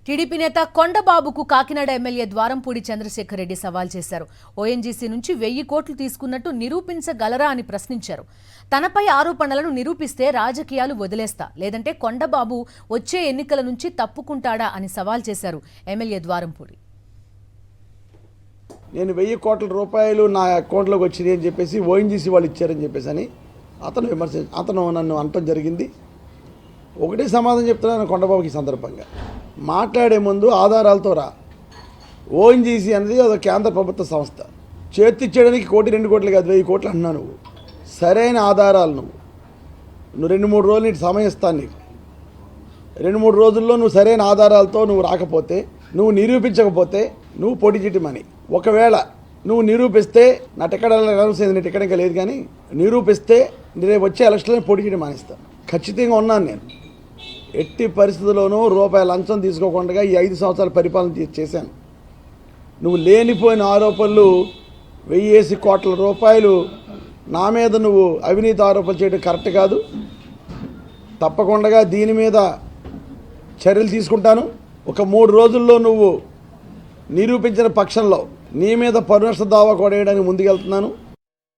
TDP నేత కొండబాబుకు Kakinada MLA Dwarampudi Chandrasekhar Reddy సవాల్ చేశారు. ఓఎన్జీసీ నుంచి 1000 కోట్లు తీసుకున్నట్టు నిరూపించగలరా అని ప్రశ్నించారు. తనపై ఆరోపణలను నిరూపిస్తే రాజకీయాలు వదిలేస్తా, లేదంటే కొండబాబు వచ్చే ఎన్నికల నుంచి తప్పుకుంటాడా అని సవాల్ చేశారు ఎమ్మెల్యే ద్వారంపూడి. నేను 1000 కోట్ల రూపాయలు నా అకౌంట్లోకి వచ్చింది అని చెప్పేసి ఓఎన్జీసీ వాళ్ళు ఇచ్చారని చెప్పేసి అని అతను నన్ను అనటం జరిగింది. ఒకటే సమాధానం చెప్తున్నాను కొండబాబుకి సందర్భంగా. మాట్లాడే ముందు ఆధారాలతో రా. ఓఎన్జీసీ అనేది అది కేంద్ర ప్రభుత్వ సంస్థ. చేతిచ్చేయడానికి 1 కోటి 2 కోట్లు కాదు 1000 కోట్లు అంటున్నావు. నువ్వు సరైన ఆధారాలు నువ్వు 2-3 రోజులు నీకు సమయం ఇస్తాను. నీకు 2-3 రోజుల్లో నువ్వు సరైన ఆధారాలతో నువ్వు రాకపోతే, నువ్వు నిరూపించకపోతే నువ్వు పోటీ చేయమని. ఒకవేళ నువ్వు నిరూపిస్తే నా టికెట్ అనౌన్స్ అయింది, నీ టికెట్ ఇంకా లేదు, కానీ నిరూపిస్తే రేపు వచ్చే ఎలక్షన్లో పోటీ చేయడం మానేస్తాను. ఖచ్చితంగా ఉన్నాను నేను. ఎట్టి పరిస్థితుల్లోనూ రూపాయి లంచం తీసుకోకుండా ఈ 5 సంవత్సరాల పరిపాలన చేశాను. నువ్వు లేనిపోయిన ఆరోపణలు 1000 కోట్ల రూపాయలు నా మీద నువ్వు అవినీతి ఆరోపణలు చేయడం కరెక్ట్ కాదు. తప్పకుండా దీని మీద చర్యలు తీసుకుంటాను. ఒక 3 రోజుల్లో నువ్వు నిరూపించిన పక్షంలో నీ మీద పరునష్ట దావా కూడా వేయడానికి ముందుకెళ్తున్నాను.